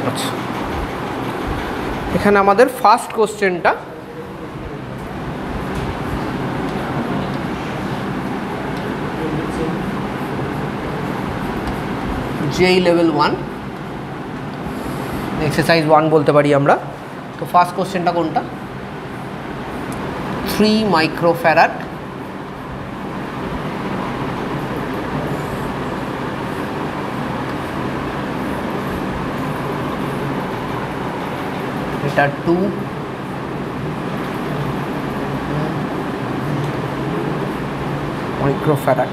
আচ্ছা, এখানে আমাদের ফার্স্ট কোশ্চেনটা যেই লেভেল 1 এক্সারসাইজ 1 বলতে পারি আমরা। তো ফার্স্ট কোশ্চেনটা কোনটা? 3 মাইক্রোফ্যারাড এটা 2 microfarad.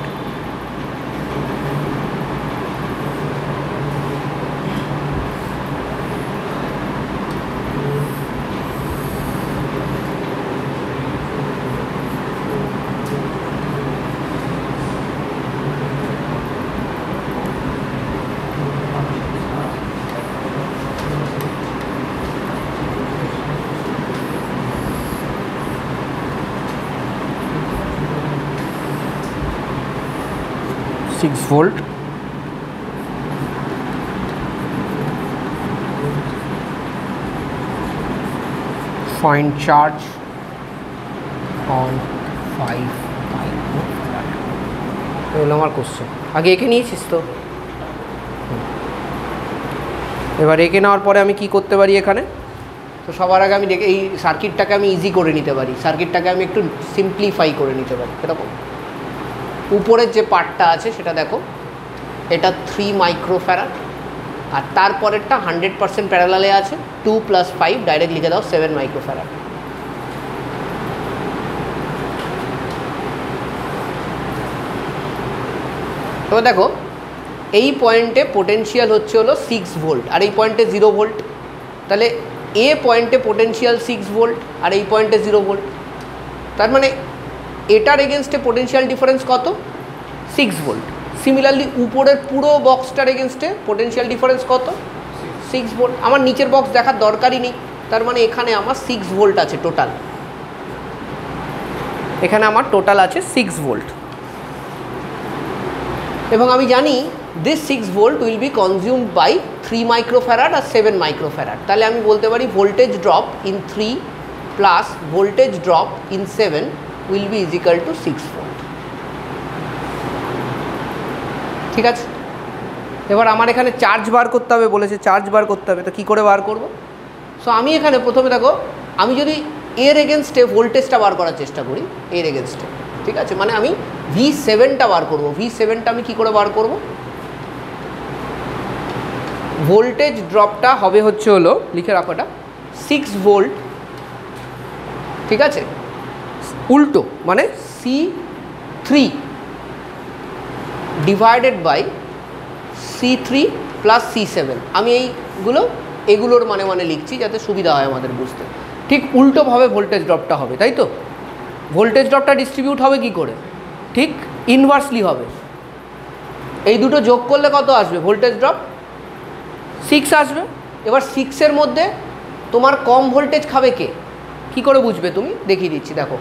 volt, find charge on 5 microfarad। এগুলো আমার কোশ্চেন। আগে এঁকে নিয়েছিস তো? এবার এঁকে নেওয়ার পরে আমি কি করতে পারি এখানে? তো সবার আগে আমি দেখে এই সার্কিটটাকে আমি ইজি করে নিতে পারি, সার্কিটটাকে আমি একটু সিম্পলিফাই করে নিতে পারি। এরকম উপরের যে পার্টটা আছে সেটা দেখো, এটা 3 মাইক্রোফ্যারাড, আর তারপরেরটা 100% প্যারালালে আছে 2 + 5, ডাইরেক্ট লিখে দাও 7 মাইক্রোফ্যারাড। তবে দেখো এই পয়েন্টে পোটেনশিয়াল হচ্ছে হলো 6 ভোল্ট, আর এই পয়েন্টে 0 ভোল্ট। তাহলে এ পয়েন্টে পোটেনশিয়াল 6 ভোল্ট আর এই পয়েন্টে 0 ভোল্ট। তার মানে এটার এগেনস্টে পোটেনশিয়াল ডিফারেন্স কত? 6 ভোল্ট। সিমিলারলি উপরের পুরো বক্সটার এগেনস্টে পোটেনশিয়াল ডিফারেন্স কত? 6 ভোল্ট। আমার নিচের বক্স দেখার দরকারই নেই, তার মানে এখানে আমার 6 ভোল্ট আছে টোটাল। এখানে আমার টোটাল আছে 6 ভোল্ট, এবং আমি জানি this 6 volt will be consumed by 3 microfarad আর 7 মাইক্রোফ্যারাড। তাহলে আমি বলতে পারি voltage drop in 3 plus voltage drop in 7 will be equal to 6 volt. ঠিক আছে, এবার আমার এখানে চার্জ বার করতে হবে বলেছে, চার্জ বার করতে হবে। তো কী করে বার করব? সো আমি এখানে প্রথমে দেখো, আমি যদি এর এগেনস্টে ভোল্টেজটা বার করার চেষ্টা করি, এর এগেনস্টে, ঠিক আছে, মানে আমি V7টা বার করব। V7টা আমি কী করে বার করব? ভোল্টেজ ড্রপটা হবে হচ্ছে হলো, লিখে রাখো এটা, 6 ভোল্ট, ঠিক আছে, উল্টো মানে C3 divided by C3 plus C7। আমি এগুলোর মানে লিখছি যাতে সুবিধা হয় আমাদের বুঝতে। ঠিক উল্টোভাবে ভোল্টেজ ড্রপটা হবে, তাই তো? ভোল্টেজ ড্রপটা ডিস্ট্রিবিউট হবে কি করে? ঠিক ইনভার্সলি হবে। এই দুটো যোগ করলে কত আসবে? ভোল্টেজ ড্রপ 6 আসবে। এবার 6-এর মধ্যে তোমার কম ভোল্টেজ খাবে কে? কি করে বুঝবে তুমি? দেখিয়ে দিচ্ছি, দেখো।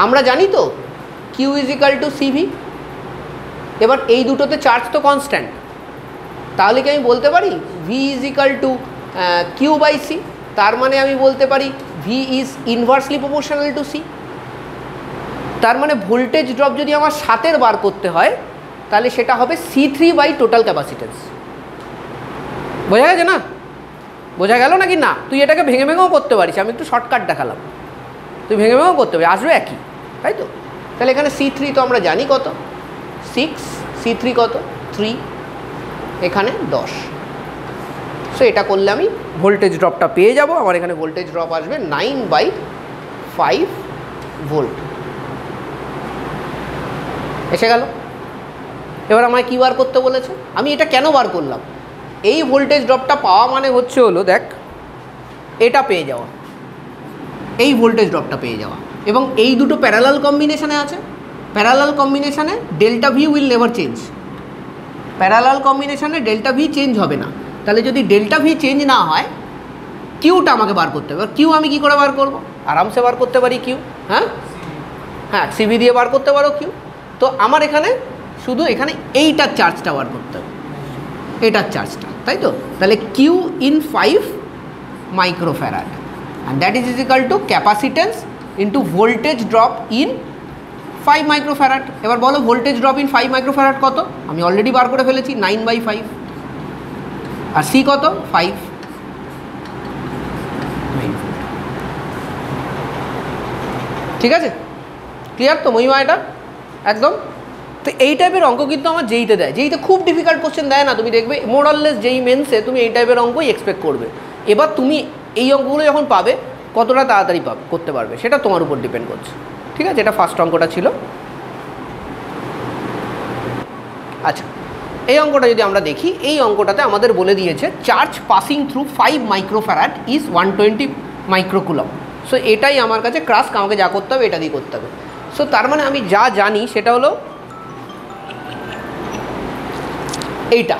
আমরা জানি তো Q = CV। এবার এই দুটোতে চার্জ তো কনস্ট্যান্ট, তাহলে কি আমি বলতে পারি V = Q/C? তার মানে আমি বলতে পারি V is inversely proportional to C। তার মানে ভোল্টেজ ড্রপ যদি আমার 7-এর বার করতে হয়, তাহলে সেটা হবে C3 বাই টোটাল ক্যাপাসিটেন্স। বোঝা গেছে না? বোঝা গেল নাকি না? তুই এটাকে ভেঙে ভেঙেও করতে পারিস, আমি একটু শর্টকাট দেখালাম। তুই ভেঙে ভেঙেও করতে পারিস, আসবে একই, তাই তো? তাহলে এখানে C3 তো আমরা জানি কত, 6, C3 কত 3, এখানে 10। সো এটা করলে আমি ভোল্টেজ ড্রপটা পেয়ে যাব। আমার এখানে ভোল্টেজ ড্রপ আসবে 9/5 ভোল্ট। এসে গেল। এবার আমায় কী বার করতে বলেছে? আমি এটা কেন বার করলাম? এই ভোল্টেজ ড্রপটা পাওয়া মানে হচ্ছে হলো, দেখ, এটা পেয়ে যাওয়া, এই ভোল্টেজ ড্রপটা পেয়ে যাওয়া। এবং এই দুটো প্যারালাল কম্বিনেশনে আছে। প্যারালাল কম্বিনেশনে delta V will never change. Parallel কম্বিনেশনে ডেল্টা ভি চেঞ্জ হবে না। তাহলে যদি ডেল্টা ভি চেঞ্জ না হয়, কিউটা আমাকে বার করতে হবে। কিউ আমি কী করে বার করব? আরামসে বার করতে পারি কিউ। হ্যাঁ, সিভি দিয়ে বার করতে পারো কিউ। তো আমার এখানে শুধু এখানে এইটার চার্জটা বার করতে হবে। এটার চার্জটা, তাই তো? তাহলে Q in 5 microfarad and that is equal to capacitance into voltage drop in 5 microfarad. এবার বলো ভোল্টেজ ড্রপ ইন 5 মাইক্রোফ্যারাড কত? আমি অলরেডি বার করে ফেলেছি, 9/5। আর সি কত? 5। ঠিক আছে, ক্লিয়ার তো মহিমা? এটা একদম। তো এই টাইপের অঙ্ক কিন্তু আমার যেইতে দেয়, যেইতে খুব ডিফিকাল্ট কোশ্চেন দেয় না, তুমি দেখবে মোরাললেস যেই মেন্সে তুমি এই টাইপের অঙ্কই এক্সপেক্ট করবে। এবার তুমি এই অঙ্কগুলো যখন পাবে কতটা তাড়াতাড়ি করতে পারবে সেটা তোমার উপর ডিপেন্ড করছে। ঠিক আছে, এটা ফার্স্ট অঙ্কটা ছিল। আচ্ছা, এই অঙ্কটা যদি আমরা দেখি, এই অঙ্কটাতে আমাদের বলে দিয়েছে charge passing through 5 microfarad is 120 microcoulomb. So এটাই আমার কাছে ক্রাস্ক, আমাকে যা করতে হবে এটা দিয়ে করতে হবে। সো তার মানে আমি যা জানি সেটা হলো এইটা,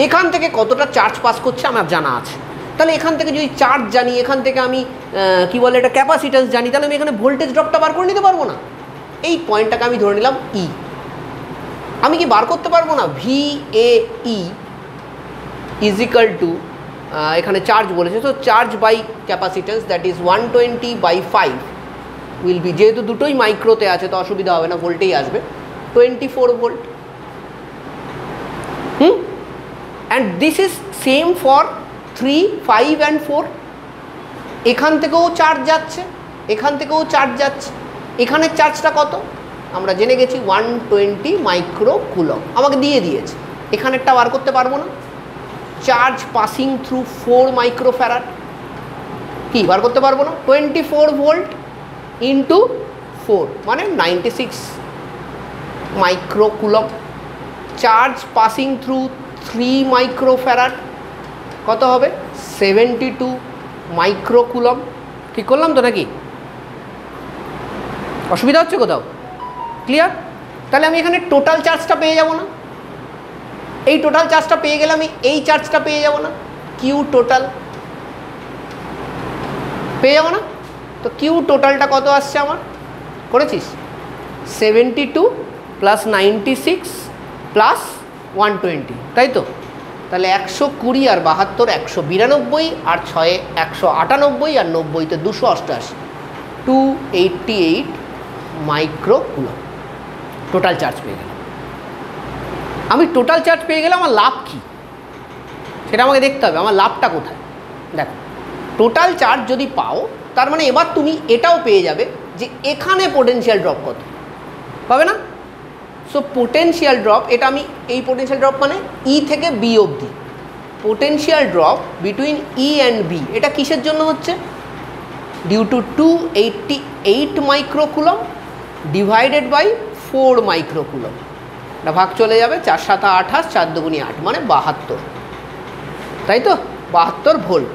এখান থেকে কতটা চার্জ পাস করছে আমার জানা আছে। তাহলে এখান থেকে যদি চার্জ জানি, এখান থেকে আমি কি বলে এটা ক্যাপাসিট্যান্স জানি, তাহলে আমি এখানে ভোল্টেজ ড্রপটা বার করে নিতে পারবো না? এই পয়েন্টটাকে আমি ধরে নিলাম ই। আমি কি বার করতে পারবো না? VAE ইজ ইকাল টু, এখানে চার্জ বলেছে, তো charge by capacitance that is 120/5 will be, যেহেতু দুটোই মাইক্রোতে আছে তো অসুবিধা হবে না, ভোল্টেই আসবে, 24 volt. And this is same for 3, 5 and 4। এখান থেকেও চার্জ যাচ্ছে, এখান থেকেও চার্জ যাচ্ছে। এখানের চার্জটা কত আমরা জেনে গেছি, 120 মাইক্রোকুলম আমাকে দিয়ে দিয়েছে। এখানেরটা বার করতে পারবো না? চার্জ পাসিং থ্রু 4 মাইক্রোফ্যারাড কি বার করতে পারবো না? 24 ভোল্ট ইন্টু 4 মানে 96 microcoulomb. Charge passing through 3 microfarad কত হবে? 72 মাইক্রোকুলম। ঠিক করলাম তো নাকি? অসুবিধা হচ্ছে কোথাও? ক্লিয়ার? তাহলে আমি এখানে টোটাল চার্জটা পেয়ে যাব না? এই টোটাল চার্জটা পেয়ে গেলে আমি এই চার্জটা পেয়ে যাব না? কিউ টোটাল পেয়ে যাব না? তো কিউ টোটালটা কত আসছে আমার? করেছিস 72 প্লাস 96 প্লাস 120, তাই তো? তাহলে 120 আর 72 192 আর 6 198 আর 90তে 288, 288 মাইক্রোকুলম টোটাল চার্জ পেয়ে গেলাম। আমি টোটাল চার্জ পেয়ে গেলে আমার লাভ কী সেটা আমাকে দেখতে হবে। আমার লাভটা কোথায়? দেখো, টোটাল চার্জ যদি পাও তার মানে এবার তুমি এটাও পেয়ে যাবে যে এখানে পোটেনশিয়াল ড্রপ কত পাবে না? সো পোটেনশিয়াল ড্রপ, এটা আমি এই পোটেনশিয়াল ড্রপ মানে ই থেকে বি অবধি, potential drop between E and B, এটা কিসের জন্য হচ্ছে? Due to 288 microcoulomb divided by 4 microcoulomb. এটা ভাগ চলে যাবে, 4 7 28, 4 2 8 মানে 72, তাই তো? 72 ভোল্ট।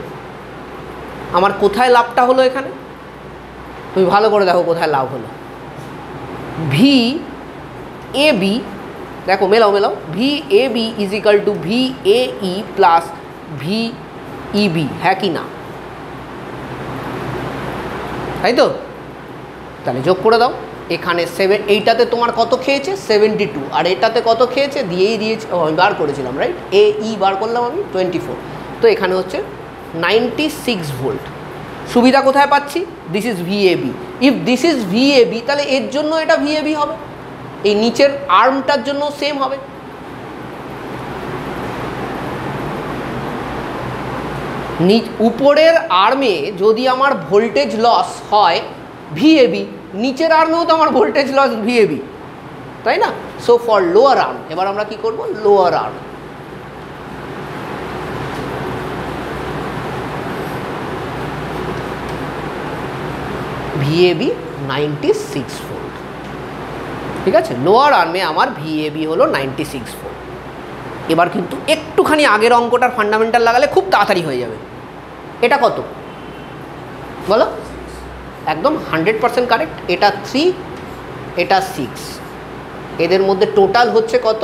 আমার কোথায় লাভটা হলো এখানে? তুমি ভালো করে দেখো কোথায় লাভ হলো। VAB, দেখো মেলাও মেলাও, VAB is equal two VAE plus VEB, হ্যাঁ কি না? তাই তো? তাহলে যোগ করে দাও। এখানে এইটাতে তোমার কত খেয়েছে? 72, আর এটাতে কত খেয়েছে? দিয়েই দিয়েছে, আমি বার করেছিলাম, রাইট? AE বার করলাম আমি 24, তো এখানে হচ্ছে 96 ভোল্ট। সুবিধা কোথায় পাচ্ছি? This is VAB। If this is VAB তাহলে এর জন্য এটা VAB হবে, এই নিচের আর্মটার জন্য সেম হবে। উপরের আর্মে যদি আমার ভোল্টেজ লস হয় VAB, নিচের আর্মেও তো আমার ভোল্টেজ লস VAB, তাই না? সো ফর লোয়ার আর্ম এবার আমরা কি করব? লোয়ার আর্ম VAB 96 ভোল্ট, ঠিক আছে? লোয়ার আর্মে আমার VAB হলো 96 ভোল্ট। এবার কিন্তু একটুখানি আগের অঙ্কটার ফান্ডামেন্টাল লাগালে খুব তাড়াতাড়ি হয়ে যাবে। এটা কত বলো? একদম 100% কারেক্ট। এটা 3, এটা 6, এদের মধ্যে টোটাল হচ্ছে কত?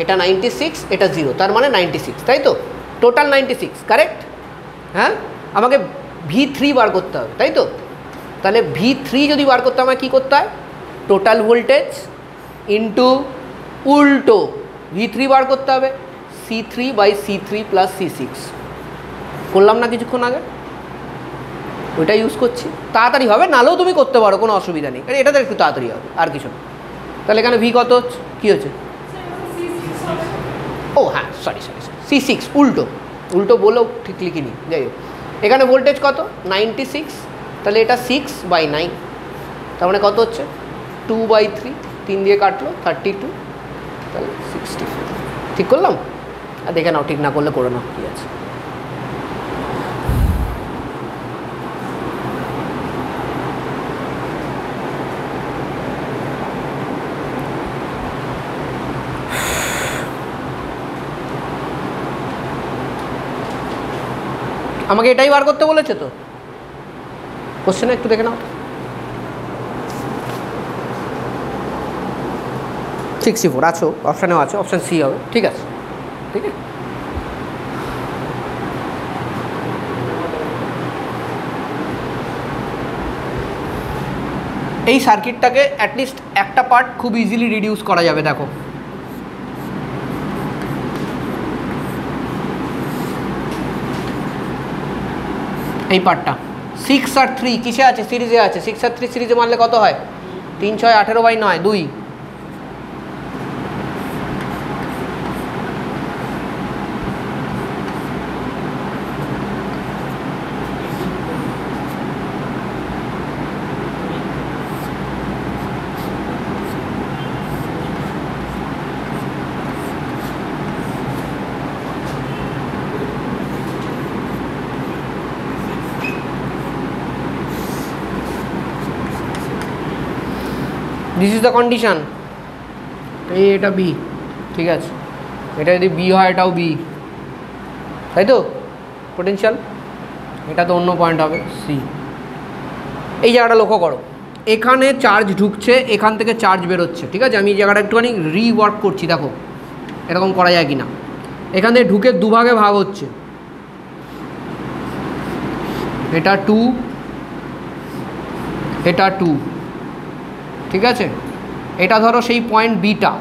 এটা 96, এটা 0, তার মানে 96, তাই তো? Total 96, correct. হ্যাঁ, আমাকে V3 বার করতে হবে, তাই তো? তাহলে V3 যদি বার করতে আমায় কী করতে হয়? টোটাল ভোল্টেজ ইন্টু উল্টো V3 বার করতে হবে C3/C3 + C6 করলাম না কিছুক্ষণ আগে, ওইটা ইউজ করছি, তাড়াতাড়ি হবে, নালেও তুমি করতে পারো, কোনো অসুবিধা নেই, এটাতে একটু তাড়াতাড়ি হবে আর কিছু না। তাহলে এখানে ভি কত হচ্ছে, কী হচ্ছে, ও হ্যাঁ সরি C6, উল্টো বলেও ঠিক লিখিনি, যাই হোক এখানে ভোল্টেজ কত 96, তাহলে এটা 6/9, তার মানে কত হচ্ছে 2/3, 3 দিয়ে কাটলো 32, তাহলে 64। ঠিক করলাম? আর দেখে নাও, ঠিক না করলে করে নাও, কী আছে। আমাকে এটাই বার করতে বলেছে তো কোশ্চেনে, একটু দেখে নাও। 64 আছো, অপশানেও আছে, অপশান সি হবে, ঠিক আছে, ঠিক আছে। এই সার্কিটটাকে অ্যাটলিস্ট একটা পার্ট খুব ইজিলি রিডিউস করা যাবে, দেখো এই পার্টটা 6 আর 3 কিসে আছে, সিরিজে আছে, 6 আর 3 সিরিজে মারলে কত হয় 3 6 18/9 2, দিস ইজ দ্য কন্ডিশন। এটা বি, ঠিক আছে, এটা যদি বি হয় এটাও বি, তাই তো পোটেনশিয়াল, এটা তো অন্য পয়েন্ট হবে সি। এই জায়গাটা লক্ষ্য করো, এখানে চার্জ ঢুকছে, এখান থেকে চার্জ বেরোচ্ছে, ঠিক আছে। আমি এই জায়গাটা একটুখানি রিওয়ার্ক করছি, দেখো এরকম করা যায় কি না। এখানে ঢুকে দুভাগে ভাগ হচ্ছে, এটা 2, এটা 2, ঠিক আছে। এটা ধরো সেই পয়েন্ট বিটা,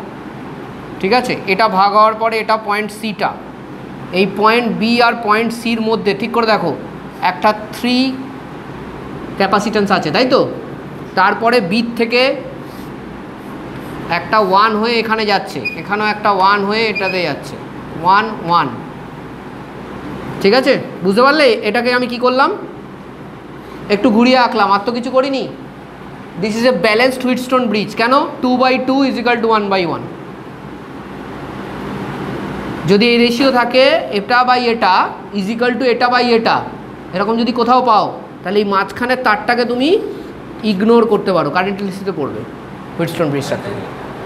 ঠিক আছে, এটা ভাগ হওয়ার পরে এটা পয়েন্ট সিটা, এই পয়েন্ট বি আর পয়েন্ট সির মধ্যে ঠিক করে দেখো একটা 3 ক্যাপাসিট্যান্স আছে, তাই তো। তারপরে বি থেকে একটা 1 হয়ে এখানে যাচ্ছে, এখানেও একটা 1 হয়ে এটাতে যাচ্ছে, 1 1, ঠিক আছে, বুঝতে পারলে। এটাকে আমি কি করলাম, একটু ঘুরিয়ে আঁকলাম, আর তো কিছু করিনি। This is a balanced Wheatstone bridge, কেন 2/2 = 1/1। যদি এই রেশিও থাকে এটা বাই এটা = এটা বাই এটা, এরকম যদি কোথাও পাও, তাহলে এই মাঝখানের তারটাকে তুমি ইগনোর করতে পারো, কারেন্ট ইলেকট্রিসিটিতে পড়বে হুইটস্টোন ব্রিজটাতে,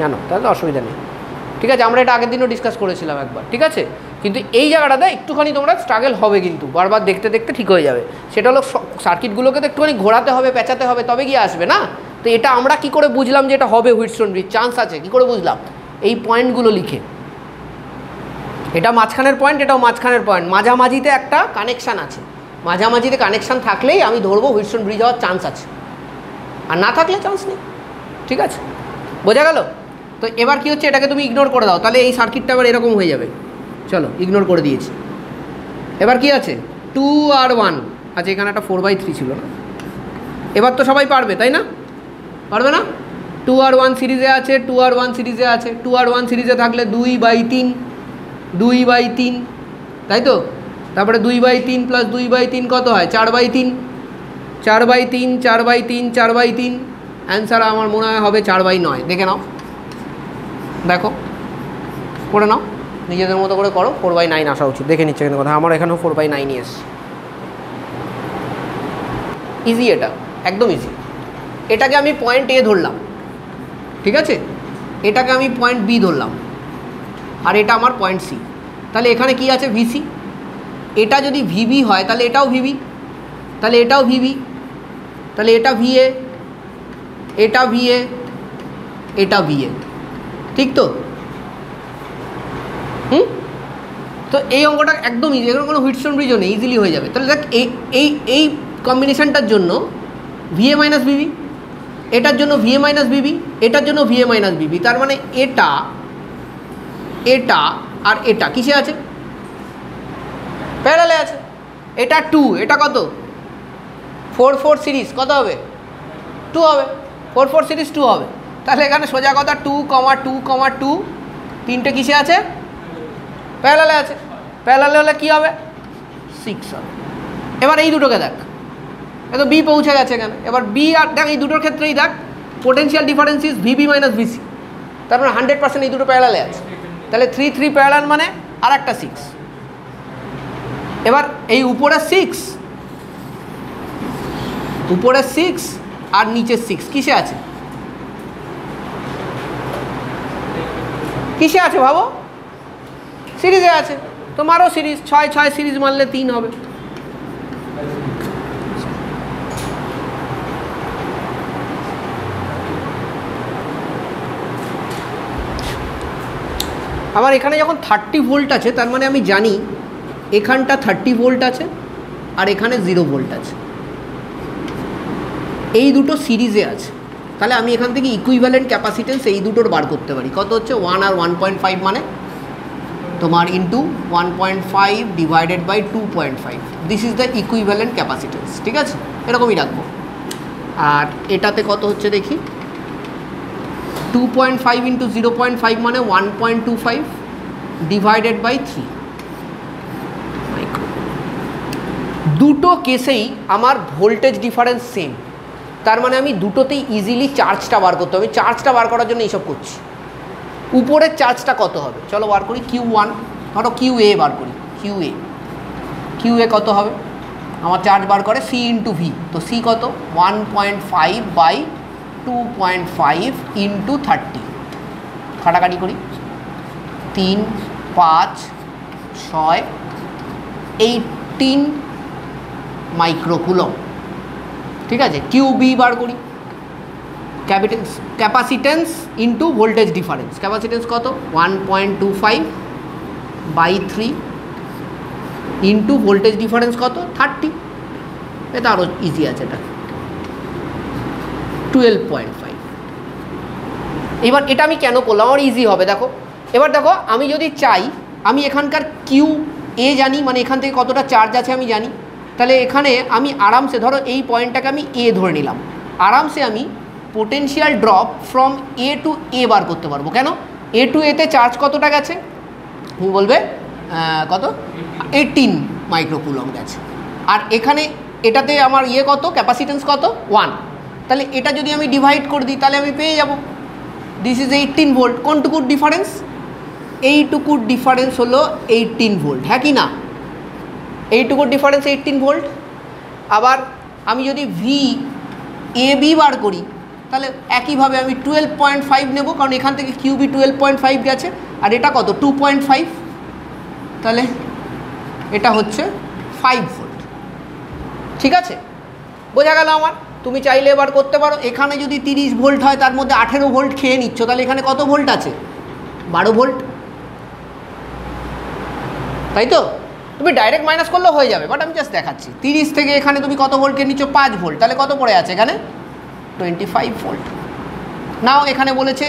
জানো, তাহলে অসুবিধা নেই, ঠিক আছে। আমরা এটা আগের দিনও ডিসকাস করেছিলাম একবার, ঠিক আছে। কিন্তু এই জায়গাটাতে একটুখানি তোমরা স্ট্রাগল হবে, কিন্তু বারবার দেখতে দেখতে ঠিক হয়ে যাবে। সেটা হলো সার্কিটগুলোকে তো একটুখানি ঘোরাতে হবে, পেঁচাতে হবে, তবে গিয়ে আসবে না। তো এটা আমরা কি করে বুঝলাম যে এটা হবে হুইটস্টোন ব্রিজ, চান্স আছে, কি করে বুঝলাম, এই পয়েন্টগুলো লিখে, এটা মাঝখানের পয়েন্ট, এটাও মাঝখানের পয়েন্ট, মাঝামাঝিতে একটা কানেকশান আছে, মাঝামাঝিতে কানেকশান থাকলেই আমি ধরবো হুইটস্টোন ব্রিজ হওয়ার চান্স আছে, আর না থাকলে চান্স নেই, ঠিক আছে, বোঝা গেল। তো এবার কি হচ্ছে, এটাকে তুমি ইগনোর করে দাও, তাহলে এই সার্কিটটা আবার এরকম হয়ে যাবে। চলো ইগনোর করে দিয়েছি। এবার কি আছে 2 আর 1 আচ্ছা, এখানে একটা 4/3 ছিল না, এবার তো সবাই পারবে, তাই না, পারবে না। 2 আর 1 সিরিজে আছে, 2 আর 1 সিরিজে আছে, 2 আর 1 সিরিজে থাকলে 2/3, তাই তো। তারপরে 2/3 + 2/3 কত হয় 4/3, 4/3, 4/3, 4/3, অ্যান্সার আমার মনে হয় হবে 4/9। দেখে নাও, দেখো করে নাও, নিজেদের মতো করে করো, 4/9 আসা উচিত, দেখে নিচ্ছে কিন্তু কথা, আমার এখানেও 4/9 এসছে। ইজি, এটা একদম ইজি। এটাকে আমি পয়েন্ট এ ধরলাম, ঠিক আছে, এটাকে আমি পয়েন্ট বি ধরলাম, আর এটা আমার পয়েন্ট সি। তাহলে এখানে কি আছে ভিসি, এটা যদি ভিবি হয় তাহলে এটাও ভিবি, তাহলে এটাও ভিবি, তাহলে এটা ভিএ, এটা ভিএ, এটা ভিএ, ঠিক তো। তো এই অঙ্কটা একদম ইজি, এখানে কোনো হুইটস্টোন ব্রিজও নেই, ইজিলি হয়ে যাবে। তাহলে দেখ এই কম্বিনেশানটার জন্য ভিএ মাইনাস বিবি, এটার জন্য ভিএ মাইনাস বিবি, এটার জন্য ভিএ মাইনাস বিবি, তার মানে এটা এটা আর এটা কিসে আছে? প্যারালালে আছে। এটা 2, এটা কত? 4 সিরিজ কত হবে? 2 হবে। 4 সিরিজ 2 হবে। তাহলে এখানে সোজা কথা 2,2,2 তিনটে কিসে আছে? প্যারালালে আছে। প্যারালালে হলে কী হবে? 6 হবে। এবার এই দুটোকে দেখ, এ তো বি পৌঁছে গেছে এখানে। এবার বি আর দেখ, এই দুটোর ক্ষেত্রেই দেখ potential difference is VB minus VC, তার মানে 100% এই দুটো প্যারালালে আছে। তাহলে 3 প্যারালাল মানে আর একটা 6। এবার এই উপরে 6 আর নিচে 6 কিসে আছে? কিসে আছে ভাবো? সিরিজে আছে। তো মারো সিরিজ, 6 সিরিজ মারলে 3 হবে। আমার এখানে যখন 30 ভোল্ট আছে, তার মানে আমি জানি এখানটা 30 ভোল্ট আছে আর এখানে 0 ভোল্ট আছে। এই দুটো সিরিজে আছে। তাহলে আমি এখান থেকে ইকুইভ্যালেন্ট ক্যাপাসিটেন্স এই দুটোর বার করতে পারি। কত হচ্ছে? 1 আর 1.5 মানে তোমার into 1.5 divided by 2.5। This is the equivalent capacitance. ঠিক আছে, এরকমই রাখবো। আর এটাতে কত হচ্ছে দেখি, 2.5 ইন্টু 0.5 মানে 1.25 ডিভাইডেড বাই 3 মাইক্রো। দুটো কেসেই আমার ভোল্টেজ ডিফারেন্স সেম, তার মানে আমি দুটোতেই ইজিলি চার্জটা বার করতে হবে। চার্জটা বার করার জন্য এইসব করছি। উপরের চার্জটা কত হবে চলো বার করি। Q1, ধরো QA বার করি। QA কত হবে? আমার চার্জ বার করে C ইন্টু V। তো C কত? 1.5 বাই 2.5 ইন্টু 30। কাটাকাটি করি, 3, 5, 6, 18 মাইক্রোকুলম। ঠিক আছে, QB বার করি। Capacitance into voltage difference. Capacitance কত? 1.25 বাই 3 ইন্টু ভোল্টেজ ডিফারেন্স কত? 30। এটা আরও ইজি আছে, এটা 12.5। এবার এটা আমি কেন করলাম? আমার ইজি হবে দেখো। এবার দেখো, আমি যদি চাই, আমি এখানকার QA জানি, মানে এখান থেকে কতটা চার্জ আছে আমি জানি। তাহলে এখানে আমি আরামসে, ধরো এই পয়েন্টটাকে আমি A ধরে নিলাম, আরামসে আমি potential drop from A to A bar করতে পারবো। কেন? A টু A তে চার্জ কতটা গেছে? তুমি বলবে কত? 18 মাইক্রোকুলম গেছে। আর এখানে এটাতে আমার কত? ক্যাপাসিটেন্স কত? 1। তাহলে এটা যদি আমি ডিভাইড করে দিই তাহলে আমি পেয়ে যাব দিস ইজ 18 ভোল্ট। কোনটুকুর ডিফারেন্স? এইটুকুর ডিফারেন্স হলো 18 ভোল্ট, হ্যাঁ কি না? এইটুকুর ডিফারেন্স 18 ভোল্ট। আবার আমি যদি VAB বার করি তাহলে একইভাবে আমি 12.5 নেব, কারণ এখান থেকে QB 12.5 গেছে আর এটা কত? 2.5। তাহলে এটা হচ্ছে 5 ভোল্ট। ঠিক আছে, বোঝা গেল আমার? তুমি চাইলে এবার করতে পারো। এখানে যদি 30 ভোল্ট হয়, তার মধ্যে 18 ভোল্ট খেয়ে নিচ্ছ, তাহলে এখানে কত ভোল্ট আছে? 12 ভোল্ট, তাই তো? তুমি ডাইরেক্ট মাইনাস করলেও হয়ে যাবে, বাট আমি জাস্ট দেখাচ্ছি। 30 থেকে এখানে তুমি কত ভোল্ট খেয়ে নিচ্ছ? 5 ভোল্ট। তাহলে কত পড়ে আছে এখানে? 25 ভোল্ট। নাও এখানে বলেছে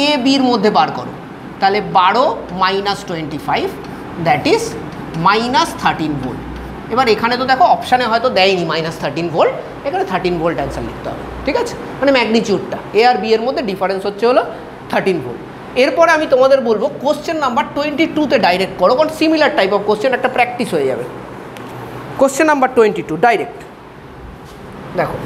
ABর মধ্যে বার করো, তাহলে 12 minus 25 that is minus 13 volt. এবার এখানে তো দেখো অপশানে হয়তো দেয়নি মাইনাস 13 ভোল্ট, এখানে 13 ভোল্ট অ্যান্সার লিখতে হবে। ঠিক আছে, মানে ম্যাগনিচিউডটা A আর B এর মধ্যে ডিফারেন্স হচ্ছে হলো 13 ভোল্ট। এরপরে আমি তোমাদের বলবো কোশ্চেন নাম্বার 22তে ডাইরেক্ট করো, কারণ সিমিলার টাইপ অফ কোশ্চেন, একটা প্র্যাকটিস হয়ে যাবে। কোশ্চেন নাম্বার 22 ডাইরেক্ট দেখো।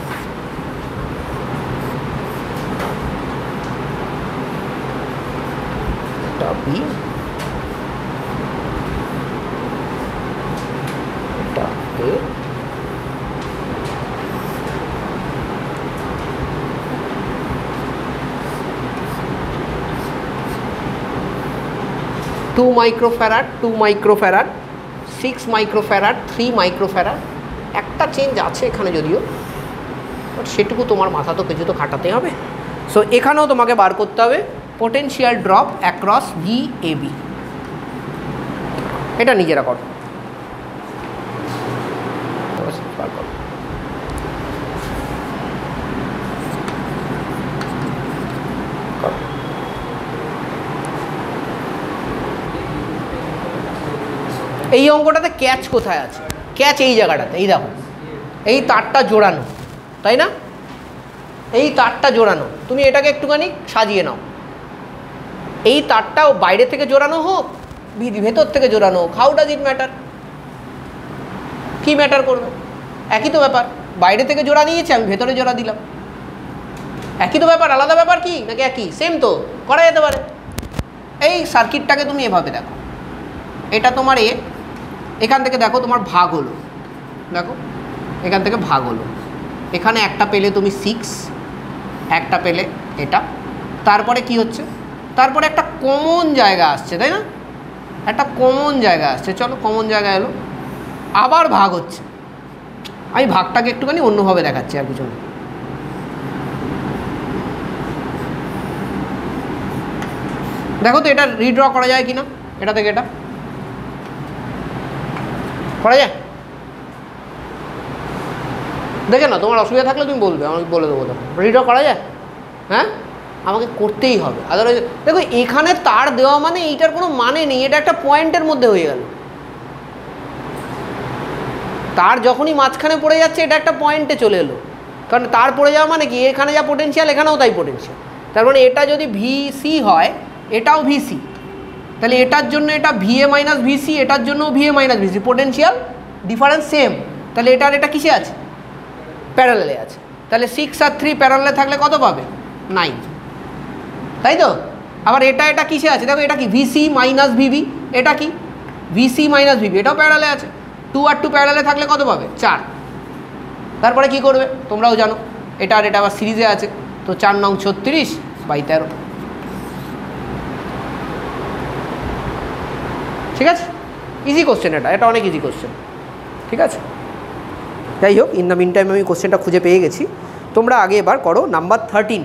Two microfarad, 2 microfarad, 6 microfarad, 3 microfarad. একটা চেঞ্জ আছে এখানে যদিও, বাট সেটুকু তোমার মাথা তো কিছু তো খাটাতে হবে। সো এখানেও তোমাকে বার করতে হবে পোটেনশিয়াল ড্রপ অ্যাক্রস VAB। এটা নিজেরা করো, বার করো। এই অঙ্কটাতে ক্যাচ কোথায় আছে? ক্যাচ এই জায়গাটাতে, এই দেখো এই তারটা জোড়ানো, তাই না? এই তারটা জোড়ানো, তুমি এটাকে একটুখানি সাজিয়ে নাও। এই তারটাও বাইরে থেকে জোড়ানো হোক, ভেতর থেকে জোড়ানো হোক, হাউ ডাজ ইট ম্যাটার? কি ম্যাটার করবে? একই তো ব্যাপার। বাইরে থেকে জোড়া দিয়েছি, আমি ভেতরে জোড়া দিলাম, একই তো ব্যাপার। আলাদা ব্যাপার কি নাকি একই? সেম তো, করা যেতে পারে। এই সার্কিটটাকে তুমি এভাবে দেখো, এটা তোমার এখান থেকে দেখো তোমার ভাগ হলো, দেখো এখান থেকে ভাগ হলো, এখানে একটা পেলে তুমি 6, একটা পেলে এটা, তারপরে কি হচ্ছে? তারপরে একটা কমন জায়গা আসছে, তাই না? একটা কমন জায়গা আসছে, চলো কমন জায়গা এলো, আবার ভাগ হচ্ছে। আমি ভাগটাকে একটুখানি অন্যভাবে দেখাচ্ছি, আর কিছু না। দেখো তো এটা রিড্র করা যায় কি না, এটা থেকে এটা করা যায়? দেখে না, তোমার অসুবিধা থাকলে তুমি বলবে, আমি বলে দেবো। তখন রিড্র করা যায়? হ্যাঁ, আমাকে করতেই হবে, আদারওয়াইজ। দেখো এখানে তার দেওয়া মানে এইটার কোনো মানে নেই, এটা একটা পয়েন্টের মধ্যে হয়ে গেল। তার যখনই মাঝখানে পড়ে যাচ্ছে, এটা একটা পয়েন্টে চলে এলো, কারণ তার পড়ে যাওয়া মানে কি, এখানে যা পোটেনশিয়াল এখানেও তাই পোটেনশিয়াল। তার মানে এটা যদি ভিসি হয়, এটাও ভিসি, তাহলে এটার জন্য এটা ভিএ মাইনাস ভিসি, এটার জন্য V A minus V C, potential difference same. তাহলে এটা আর এটা কিসে আছে? প্যারালালে আছে। তাহলে 6 আর 3 প্যারালালে থাকলে কত পাবে? 9, তাই তো? আবার এটা এটা কিসে আছে? দেখো এটা কি ভিসি মাইনাস ভিবি, এটা কি ভিসি মাইনাস ভিবি, এটাও প্যারালালে আছে। 2 আর 2 প্যারালালে থাকলে কত পাবে? 4। তারপরে কি করবে তোমরাও জানো, এটা আর এটা আবার সিরিজে আছে, তো 4 নং 36/13। ঠিক আছে, ইজি কোশ্চেন, এটা অনেক ইজি কোশ্চেন। ঠিক আছে, যাই হোক, ইন দ্য মিন টাইম আমি কোশ্চেনটা খুঁজে পেয়ে গেছি। তোমরা আগে এবার করো নাম্বার 13।